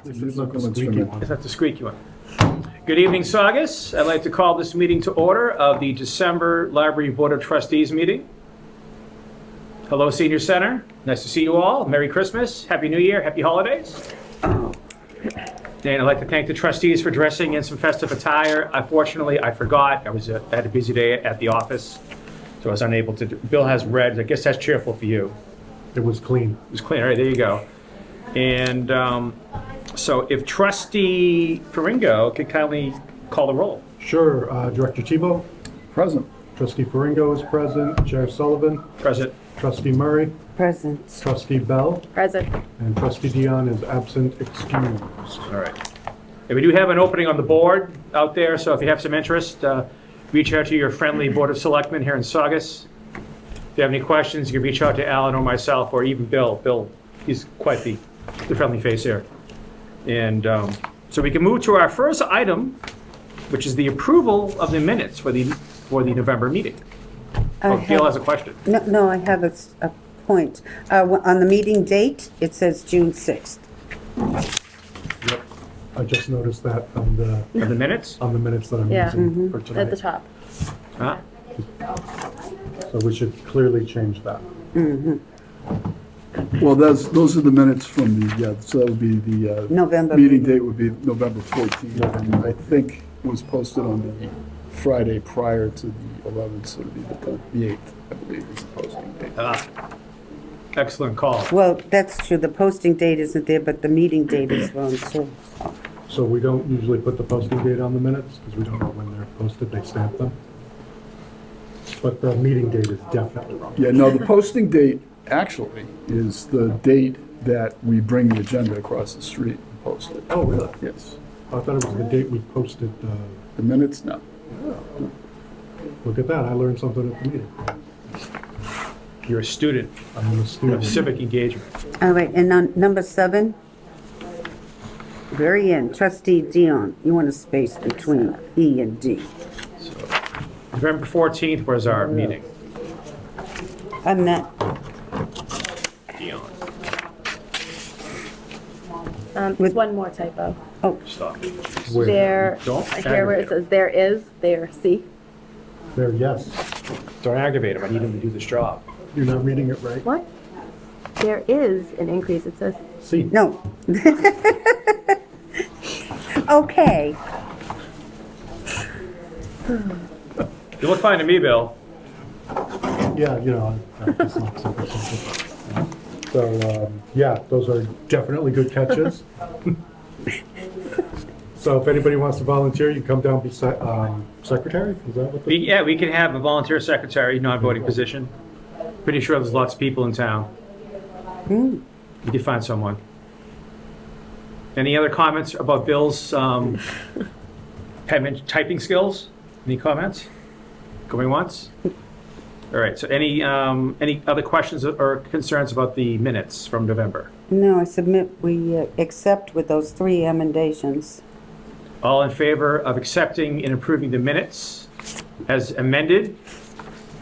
Musical instrument. Is that the squeaky one? Good evening, Saugus. I'd like to call this meeting to order of the December Library Board of Trustees meeting. Hello, Senior Center. Nice to see you all. Merry Christmas, Happy New Year, Happy Holidays. And I'd like to thank the trustees for dressing in some festive attire. Unfortunately, I forgot. I had a busy day at the office, so I was unable to. Bill has red. I guess that's cheerful for you. It was clean. It was clean. All right, there you go. And so if Trustee Faringo could kindly call the roll. Sure. Director Tebow? Present. Trustee Faringo is present. Chair Sullivan? Present. Trustee Murray? Present. Trustee Bell? Present. And Trustee Dion is absent, excused. All right. And we do have an opening on the board out there, so if you have some interest, reach out to your friendly Board of Selectmen here in Saugus. If you have any questions, you can reach out to Alan or myself, or even Bill. Bill, he's quite the friendly face here. And so we can move to our first item, which is the approval of the minutes for the November meeting. Gail has a question. No, I have a point. On the meeting date, it says June 6th. Yep. I just noticed that on the Minutes? minutes that I'm Yeah. using for tonight. At the top. Ah, So we should clearly change that. Well, those are the minutes from so that would be the November meeting meeting. date would be November 14th. And I think it was posted on the Friday prior to the 11th, so it would be the 8th, I believe, is the posting date. excellent call. Well, that's true. The posting date isn't there, but the meeting date is wrong too. So we don't usually put the posting date on the minutes because we don't know when they're posted. They stamp them. But the meeting date is definitely wrong. Yeah, no, the posting date actually is the date that we bring the agenda across the street and post it. Oh, really? Yes. I thought it was the date we posted. The minutes, no. Look at that. I learned something at the meeting. You're a student I'm a student. of civic engagement. All right, and on number 7, very end, Trustee Dion, you want a space between E and D. So, November 14th was our meeting. I'm not, Dion, With- One more typo. stop. Where? There, Don't here where aggravate it says there is, there, see? There, yes. Don't aggravate him. I need him to do this job. You're not reading it right? What? There is an increase, it says. See. no. Okay. You look fine to me, Bill. Yeah, it's not super simple. So, yeah, those are definitely good catches. So if anybody wants to volunteer, you come down, be secretary? Is that what the? We can have a volunteer secretary, non-voting position. Pretty sure there's lots of people in town. We could find someone. Any other comments about Bill's typing skills? Any comments? Going once? All right, so any other questions or concerns about the minutes from November? No, I submit we accept with those 3 emendations. All in favor of accepting and approving the minutes as amended,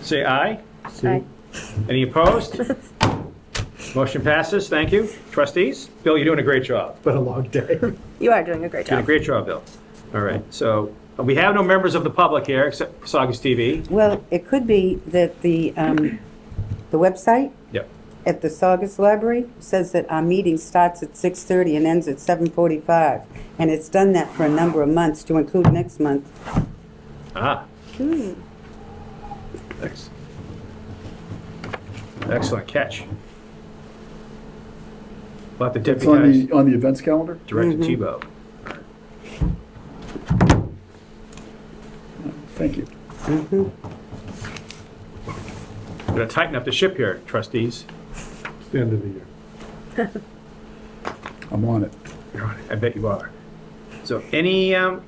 say aye. See? Aye. Any opposed? Motion passes, thank you. Trustees? Bill, you're doing a great job. It's been a long day. You are doing a great Doing a job. great job, Bill. All right, so we have no members of the public here except Saugus TV. Well, it could be that the website Yep. at the Saugus Library says that our meeting starts at 6:30 and ends at 7:45. And it's done that for a number of months, to include next month. Ah. Thanks. Excellent catch. We'll have to It's on deputize the events calendar? Director Tebow. Thank you. We're gonna tighten up the ship here, trustees. It's the end of the year. I'm on it. I bet you are. So any, no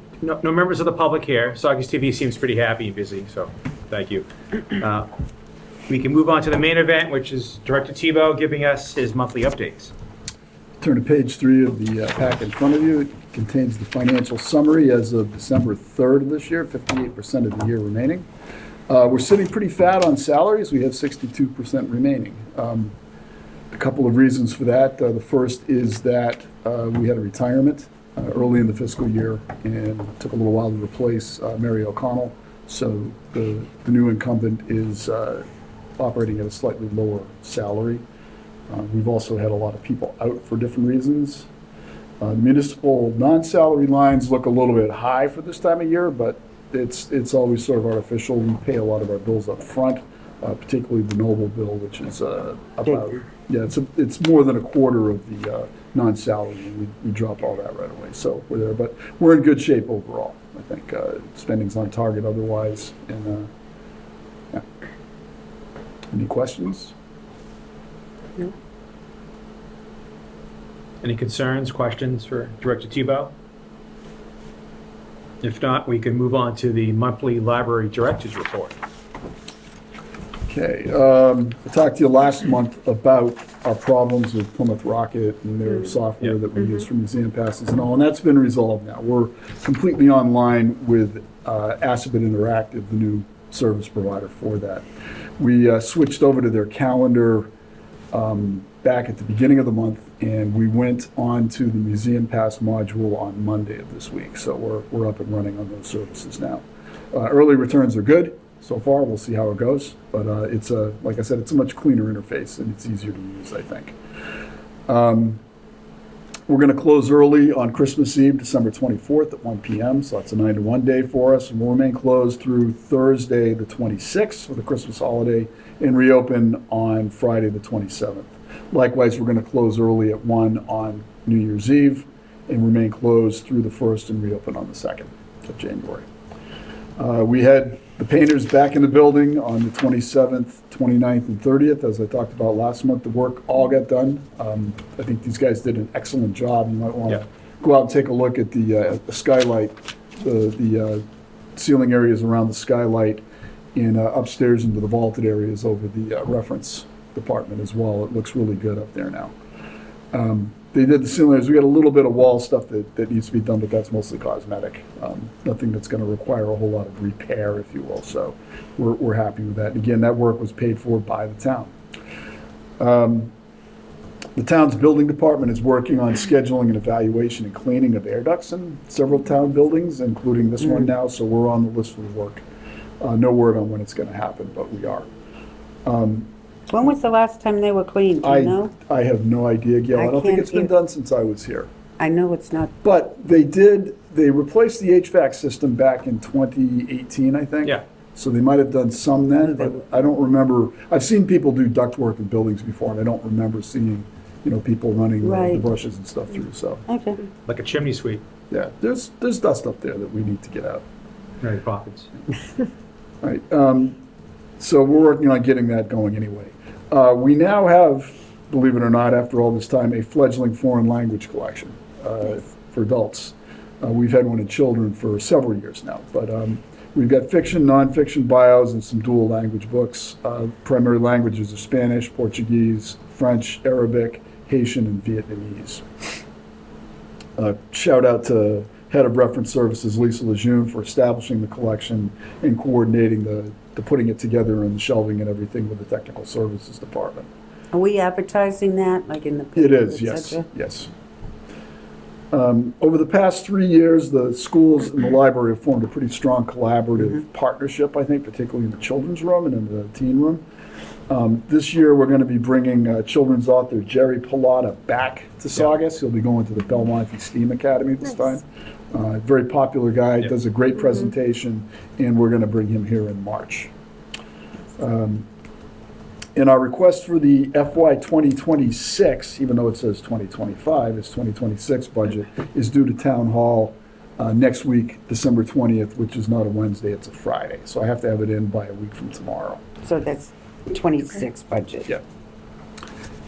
members of the public here. Saugus TV seems pretty happy and busy, so thank you. We can move on to the main event, which is Director Tebow giving us his monthly updates. Turn to page 3 of the packet in front of you. It contains the financial summary as of December 3rd of this year, 58% of the year remaining. We're sitting pretty fat on salaries. We have 62% remaining. A couple of reasons for that. The first is that we had a retirement early in the fiscal year, and it took a little while to replace Mary O'Connell. So the new incumbent is operating at a slightly lower salary. We've also had a lot of people out for different reasons. Municipal non-salary lines look a little bit high for this time of year, but it's always sort of artificial. We pay a lot of our bills up front, particularly the Noble bill, which is about, yeah, it's more than a quarter of the non-salary, and we drop all that right away. So we're there, but we're in good shape overall. I think spending's on target otherwise. And yeah. Any questions? No. Any concerns, questions for Director Tebow? If not, we can move on to the monthly library director's report. Okay, I talked to you last month about our problems with Plymouth Rocket and their software that we use for museum passes and all, and that's been resolved now. We're completely online with Assabet Interactive, the new service provider for that. We switched over to their calendar back at the beginning of the month, and we went on to the Museum Pass module on Monday of this week. So we're up and running on those services now. Early returns are good so far. We'll see how it goes, but it's like I said, it's a much cleaner interface and it's easier to use, I think. We're going to close early on Christmas Eve, December 24th at 1 p.m. So that's a 9 to 1 day for us, and we'll remain closed through Thursday the 26th for the Christmas holiday and reopen on Friday the 27th. Likewise, we're going to close early at 1 on New Year's Eve and remain closed through the 1st and reopen on the 2nd of January. We had the painters back in the building on the 27th, 29th, and 30th. As I talked about last month, the work all got done. I think these guys did an excellent job. You might want to go out and take a look at the skylight, the ceiling areas around the skylight, and upstairs into the vaulted areas over the reference department as well. It looks really good up there now. They did the ceiling areas. We got a little bit of wall stuff that needs to be done, but that's mostly cosmetic. Nothing that's going to require a whole lot of repair, if you will. So we're happy with that. And again, that work was paid for by the town. The town's building department is working on scheduling and evaluation and cleaning of air ducts in several town buildings, including this one now. So we're on the list for the work. No word on when it's going to happen, but we are. When was the last time they were cleaned, do you know? I have no idea, Gail. I don't think can't it's been hear. done since I was here. I know it's not, But they replaced the HVAC system back in 2018, I think. Yeah. So they might have done some then, but I don't remember. I've seen people do ductwork in buildings before, and I don't remember seeing, people running the Right. brushes and stuff through. So, okay. Like a chimney sweep. yeah, there's dust up there that we need to get out. Mary Poppins. Right. So we're working on getting that going anyway. We now have, believe it or not, after all this time, a fledgling foreign language collection for adults. We've had one in children for several years now, but we've got fiction, nonfiction bios, and some dual language books. Primary languages are Spanish, Portuguese, French, Arabic, Haitian, and Vietnamese. Shout out to Head of Reference Services, Lisa Lejeune, for establishing the collection and coordinating the putting it together and the shelving and everything with the Technical Services Department. Are we advertising that, like in the paper? It is, et yes, cetera? yes. Over the past 3 years, the schools and the library have formed a pretty strong collaborative partnership, I think, particularly in the children's room and in the teen room. This year, we're going to be bringing children's author Jerry Pilata back to Saugus. He'll be going to the Belmonte STEAM Academy this time. Very popular guy, does a great presentation, and we're going to bring him here in March. And our request for the FY 2026, even though it says 2025, it's 2026 budget, is due to Town Hall next week, December 20th, which is not a Wednesday, it's a Friday. So I have to have it in by a week from tomorrow. So that's 26 budget. Yeah.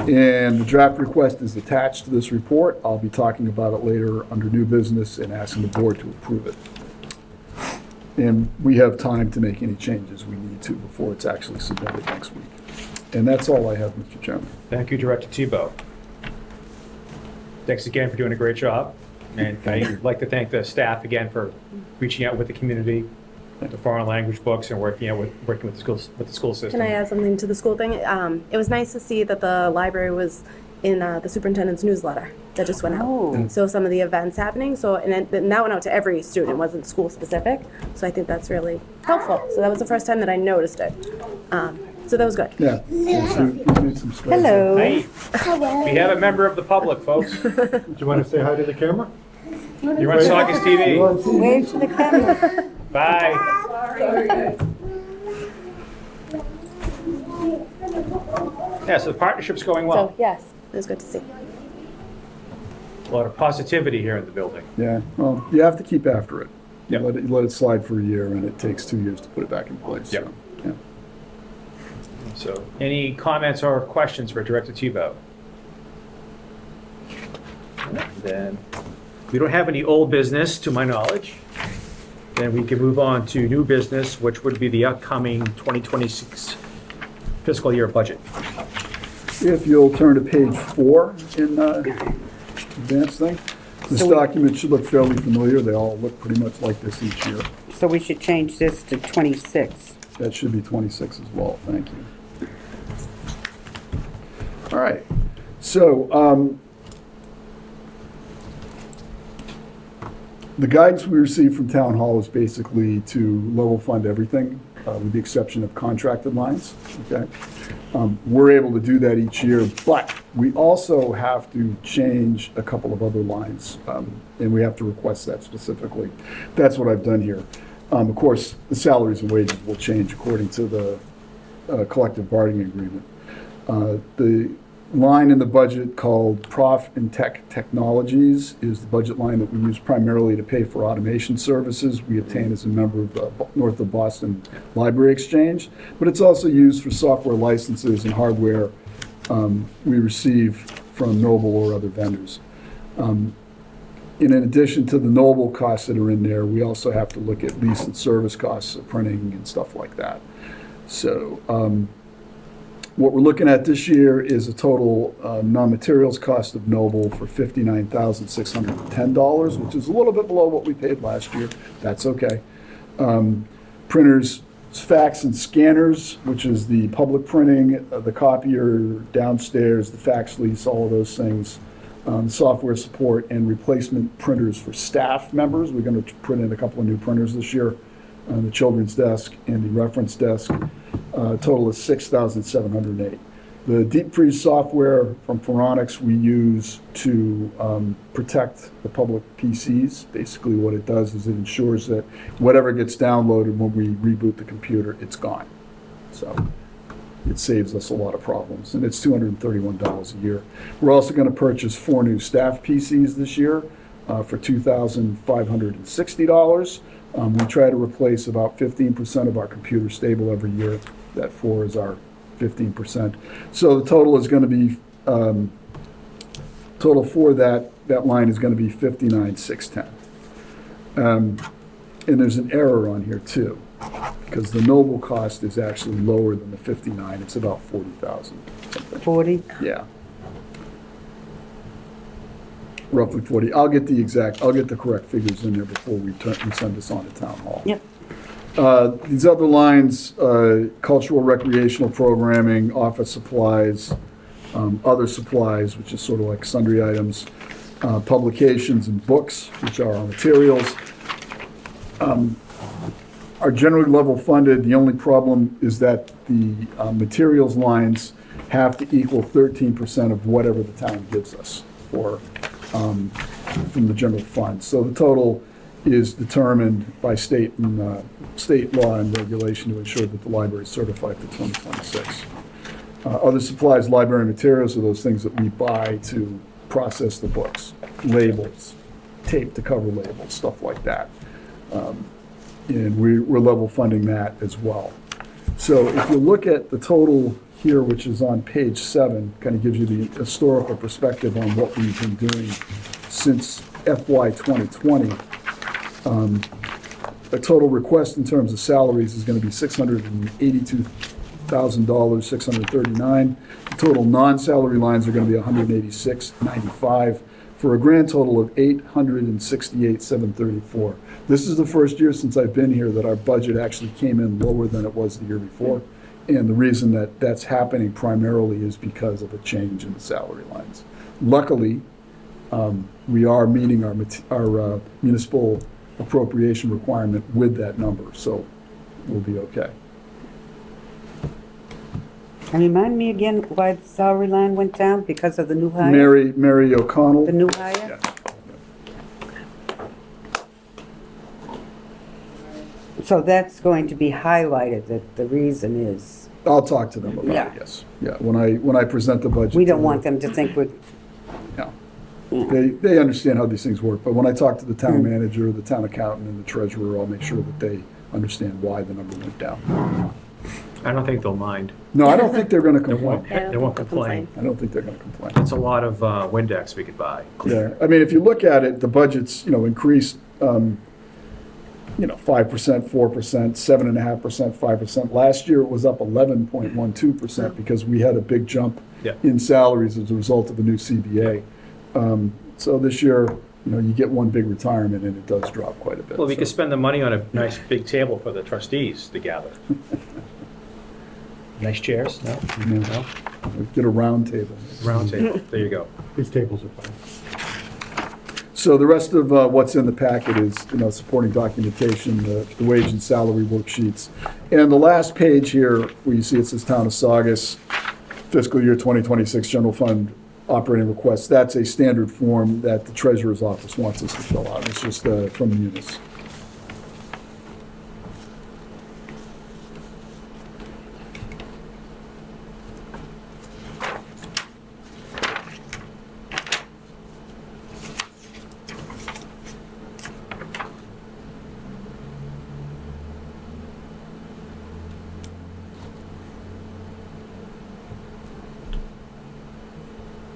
And the draft request is attached to this report. I'll be talking about it later under new business and asking the board to approve it. And we have time to make any changes we need to before it's actually submitted next week. And that's all I have, Mr. Chairman. Thank you, Director Tebow. Thanks again for doing a great job. And I'd like to thank the staff again for reaching out with the community, the foreign language books and working with the schools, with the school system. Can I add something to the school thing? It was nice to see that the library was in the superintendent's newsletter that just went out. Oh. So some of the events happening, and that went out to every student, it wasn't school specific. So I think that's really helpful. So that was the first time that I noticed it. So that was good. Yeah. We made some strides. Hello. Hey, we have a member of the public, folks. Do you want to say hi to the camera? You're on Saugus TV. Wave to the camera. Bye. Yeah, so the partnership's going well. So yes, it was good to see. A lot of positivity here in the building. Yeah, well, you have to keep after it. Yep. You let it slide for a year, and it takes 2 years to put it back in place. Yep. So, yeah. So, any comments or questions for Director Tebow? Then, we don't have any old business, to my knowledge. Then we can move on to new business, which would be the upcoming 2026 fiscal year budget. If you'll turn to page 4 in advanced thing, this document should look fairly familiar. They all look pretty much like this each year. So we should change this to 26. That should be 26 as well. Thank you. All right. So the guidance we received from Town Hall is basically to level fund everything, with the exception of contracted lines. Okay. We're able to do that each year, but we also have to change a couple of other lines, and we have to request that specifically. That's what I've done here. Of course, the salaries and wages will change according to the collective bargaining agreement. The line in the budget called Prof and Tech Technologies is the budget line that we use primarily to pay for automation services we obtain as a member of the North of Boston Library Exchange, but it's also used for software licenses and hardware we receive from Noble or other vendors. In addition to the Noble costs that are in there, we also have to look at lease and service costs of printing and stuff like that. So what we're looking at this year is a total non-materials cost of Noble for $59,610, which is a little bit below what we paid last year. That's okay. Printers, fax and scanners, which is the public printing, the copier downstairs, the fax lease, all of those things. Software support and replacement printers for staff members. We're going to print in a couple of new printers this year on the children's desk and the reference desk. Total is $6,708. The deep freeze software from Phoronix we use to protect the public PCs. Basically what it does is it ensures that whatever gets downloaded when we reboot the computer, it's gone. So it saves us a lot of problems, and it's $231 a year. We're also going to purchase 4 new staff PCs this year for $2,560. We try to replace about 15% of our computer stable every year. That 4 is our 15%. So the total is going to be, total for that line is going to be $59,610. And there's an error on here too, because the Noble cost is actually lower than the 59. It's about 40,000. 40? Yeah. Roughly 40. I'll get the correct figures in there before we send this on to Town Hall. Yep. These other lines, cultural recreational programming, office supplies, other supplies, which is sort of like sundry items, publications and books, which are our materials, are generally level funded. The only problem is that the materials lines have to equal 13% of whatever the town gives us for from the general fund. So the total is determined by state law and regulation to ensure that the library is certified for 2026. Other supplies, library materials, are those things that we buy to process the books, labels, tape to cover labels, stuff like that. And we're level funding that as well. So if you look at the total here, which is on page 7, kind of gives you the historical perspective on what we've been doing since FY 2020. The total request in terms of salaries is going to be $682,639. The total non-salary lines are going to be $186,905. for a grand total of $868,734. This is the first year since I've been here that our budget actually came in lower than it was the year before. And the reason that that's happening primarily is because of a change in the salary lines. Luckily, we are meeting our municipal appropriation requirement with that number, so we'll be okay. And remind me again why the salary line went down, because of the new hire? Mary O'Connell. The new hire? Yeah. So that's going to be highlighted, that the reason is, I'll talk to them about Yeah. it, yes. Yeah, when I present the budget. we to don't want them to think we're, Yeah. They understand how these things work, but when I talk to the town manager, the town accountant, and the treasurer, I'll make sure that they understand why the number went down. I don't think they'll mind. No, I don't think they're gonna They won't, complain. Yeah, they won't complain. I don't think they're gonna complain. It's a lot of Windex we could buy. Yeah, I mean, if you look at it, the budget's, increased, 5%, 4%, 7.5%, 5%. Last year, it was up 11.12% because we had a big jump Yeah. in salaries as a result of the new CBA. So this year, you get one big retirement and it does drop quite a bit. Well, we so. could spend the money on a nice big table for the trustees to gather. Nice chairs? No? No? Get a round table. Round table. There you go. These tables are fine. So the rest of what's in the packet is, supporting documentation, the wage and salary worksheets. And the last page here, where you see it says Town of Saugus, fiscal year 2026 general fund operating requests, that's a standard form that the treasurer's office wants us to fill out. It's just from Munis.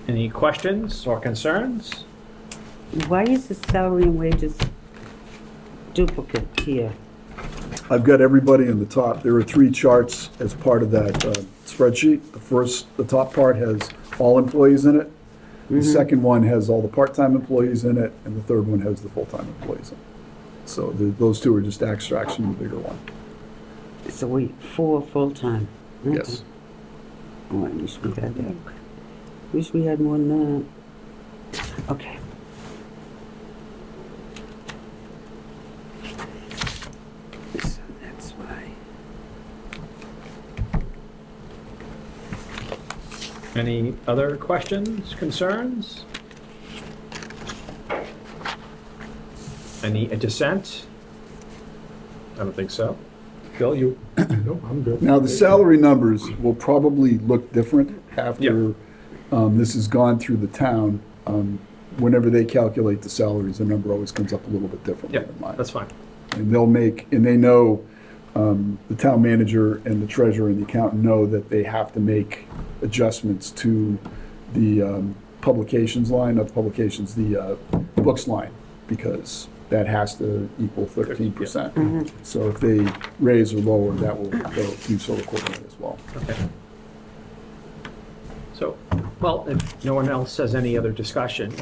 Any questions or concerns? why is the salary and wages duplicate here? I've got everybody in the top. There are 3 charts as part of that spreadsheet. The top part has all employees in it. The second one has all the part-time employees in it, and the third one has the full-time employees in it. So those 2 are just extracts from the bigger one. So 4 full-time. Okay. Yes. Oh, I wish we had that. Wish we had more than that. Okay. So that's why. Any other questions, concerns? Any dissent? I don't think so. Bill, you? No, I'm good. Now, the salary numbers will probably look different after this has gone through the town. Whenever they calculate the salaries, the number always comes up a little bit differently Yeah, than mine. that's fine. And they know, the town manager and the treasurer and the accountant know that they have to make adjustments to the publications line, not the publications, the books line, because that has to equal 13%. So if they raise or lower, they'll do so accordingly as well. Okay. So, well, if no one else has any other discussion,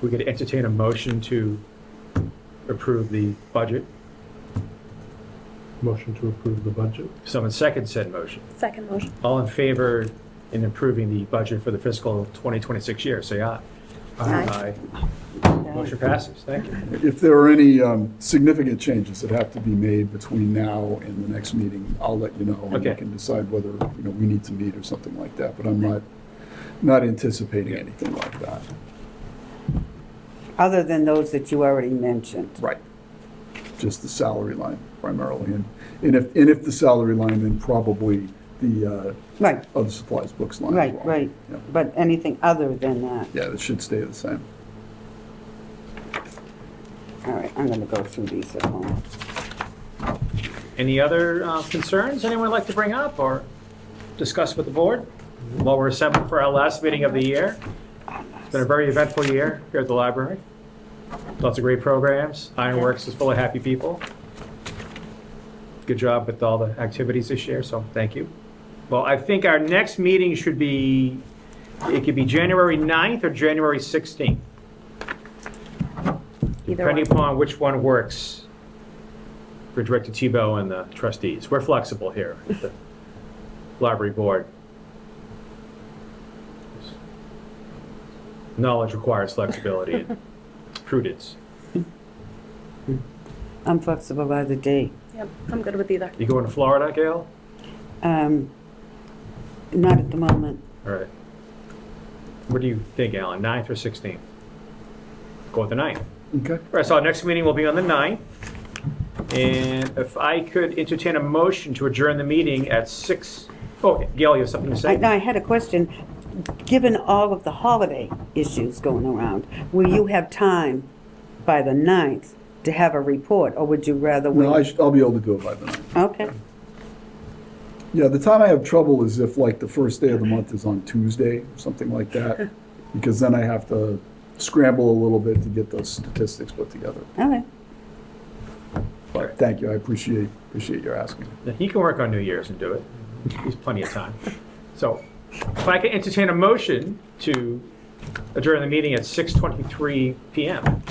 we could entertain a motion to approve the budget. Motion to approve the budget. Someone second said motion. Second motion. All in favor in approving the budget for the fiscal 2026 year, say aye. Aye. Motion passes. Thank you. If there are any significant changes that have to be made between now and the next meeting, I'll let you know. And we Okay. can decide whether, we need to meet or something like that, but I'm not anticipating anything like that. Other than those that you already mentioned. Right. Just the salary line primarily. And if the salary line, then probably the Right, other supplies books line as right, well. right. Yeah. But anything other than that. Yeah, it should stay the same. All right, I'm gonna go through these at home. Any other concerns anyone would like to bring up or discuss with the board while we're assembled for our last meeting of the year? It's been a very eventful year here at the library. Lots of great programs. Ironworks is full of happy people. Good job with all the activities this year, so thank you. Well, I think our next meeting should be It could be January 9th or January 16th, Either depending one. upon which one works for Director Tebow and the trustees. We're flexible here at the library board. Knowledge requires flexibility and prudence. I'm flexible by the day. Yep, I'm good with either. You going to Florida, Gail? Not at the moment. All right. What do you think, Alan? 9th or 16th? Go with the 9th. Okay. All right, so our next meeting will be on the 9th. And if I could entertain a motion to adjourn the meeting at 6. Oh, Gail, you have something to say? I had a question. Given all of the holiday issues going around, will you have time by the 9th to have a report, or would you rather wait? No, I'll be able to do it by the 9th. Okay. Yeah, the time I have trouble is if like the first day of the month is on Tuesday or something like that, because then I have to scramble a little bit to get those statistics put together. Okay. But thank you, I appreciate your asking. He can work on New Year's and do it. He's plenty of time. So if I can entertain a motion to adjourn the meeting at 6:23 PM.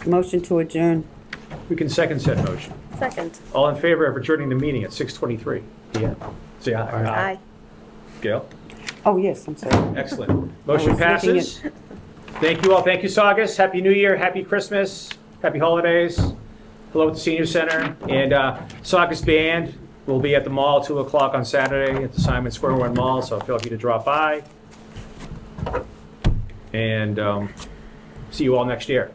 Motion to adjourn. We can second said motion. Second. All in favor of adjourning the meeting at 6:23 PM? Say aye. Aye. Gail? Oh, yes, I'm sorry. Excellent. I Motion was looking passes. Thank you all. Thank you, Saugus. Happy New Year, Happy Christmas, Happy Holidays. Hello at the Senior Center. And Saugus Band will be at the mall 2 o'clock on Saturday at the Simon Square One Mall, so feel free to drop by. And see you all next year.